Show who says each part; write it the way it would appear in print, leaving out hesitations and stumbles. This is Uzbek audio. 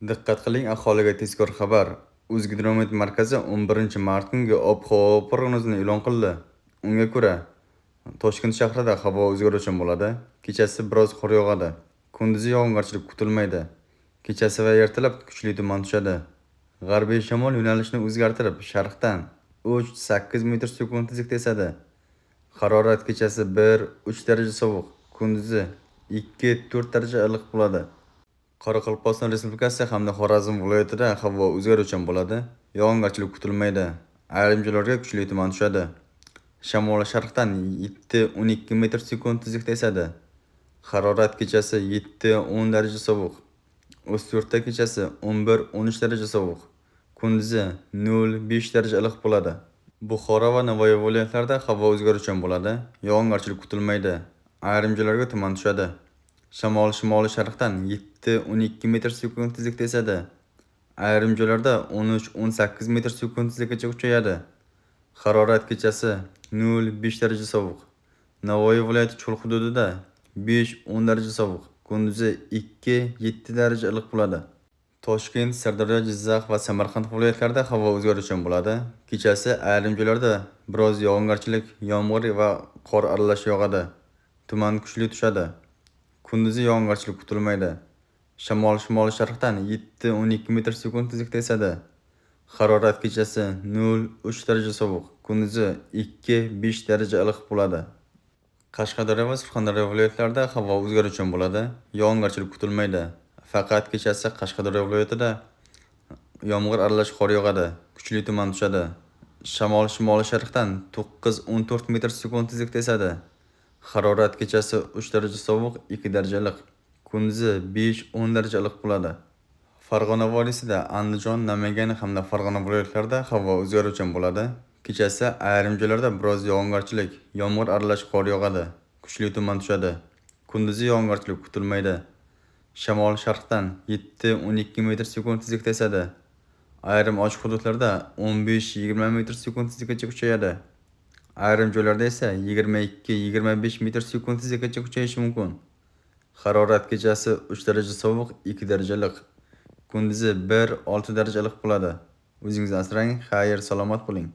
Speaker 1: Diqqat qiling, aholiga tezkor xabar. O'zgidromet markazi 11 mart kungi ob-havo prognozini e'lon qildi. Unga ko'ra, Toshkent shahrida havo o'zgaruvchan bo'ladi. Kechasi biroz qor yog'adi. Kunduzi yog'ingarchilik kutilmaydi. Kechasi va ertalab kuchli tuman tushadi. G'arbiy shamol yo'nalishini o'zgartirib, sharqdan 3-8 metr sekund tezlikda esadi. Harorat kechasi 1-3 daraja sovuq, kunduzi 2-4 daraja iliq bo'ladi. Qoraqalpog'iston Respublikasi hamda Xorazm viloyatida havo o'zgaruvchan bo'ladi. Yog'ingarchilik kutilmaydi. Ayrim joylarga kuchli tuman tushadi. Shamol sharqdan 7-12 metr sekund tezlikda esadi. Harorat kechasi 7-10 daraja sovuq. O'zto'rtda kechasi 11-13 daraja sovuq. Kunduzi 0-5 daraja iliq bo'ladi. Buxoro va Navoiy viloyatlarida havo o'zgaruvchan bo'ladi. Yog'ingarchilik kutilmaydi. Ayrim joylarga tuman tushadi. Shamol shimoliy sharqdan 7-12 metr sekund tezlikda esadi. Ayrim joylarda 13-18 metr sekund tezlikgacha kuchayadi. Harorat kechasi 0-5 daraja sovuq. Navoiy viloyati cho'l hududida 5-10 daraja sovuq. Kunduzi 2-7 daraja iliq bo'ladi. Toshkent, Sirdaryo, Jizzax va Samarqand viloyatlarida havo o'zgaruvchan bo'ladi. Kechasi ayrim joylarda biroz yog'ingarchilik, yomg'ir va qor aralash yog'adi. Tuman kuchli tushadi. Kunduzi yog'ingarchilik kutilmaydi. Shamol shimoliy sharqdan 7-12 metr sekund tezlikda esadi. Harorat kechasi 0-3 daraja sovuq, kunduzi 2-5 daraja iliq bo'ladi. Qashqadaryo va Surxondaryo viloyatlarida havo o'zgaruvchan bo'ladi. Yog'ingarchilik kutilmaydi. Faqat kechasi Qashqadaryo viloyatida yomg'ir aralash qor yog'adi. Kuchli tuman tushadi. Shamol shimoliy sharqdan 9-14 metr sekund tezlikda esadi. Harorat kechasi 3 daraja sovuq, 2 daraja iliq. Kunduzi 5-10 daraja iliq bo'ladi. Farg'ona vodiysida, Andijon, Namangan hamda Farg'ona viloyatlarida havo o'zgaruvchan bo'ladi. Kechasi ayrim joylarda biroz yog'ingarchilik, yomg'ir aralash qor yog'adi. Kuchli tuman tushadi. Kunduzi yog'ingarchilik kutilmaydi. Shamol sharqdan 7-12 metr sekund tezlikda esadi. Ayrim ochiq hududlarda 15-20 metr sekund tezlikgacha kuchayadi. Ayrim joylarda esa 22-25 metr sekund tezlikgacha kuchayishi mumkin. Harorat kechasi 3 daraja sovuq, 2 daraja iliq. Kunduzi 1-6 daraja iliq bo'ladi. O'zingizni asrang, xayr, salomat bo'ling.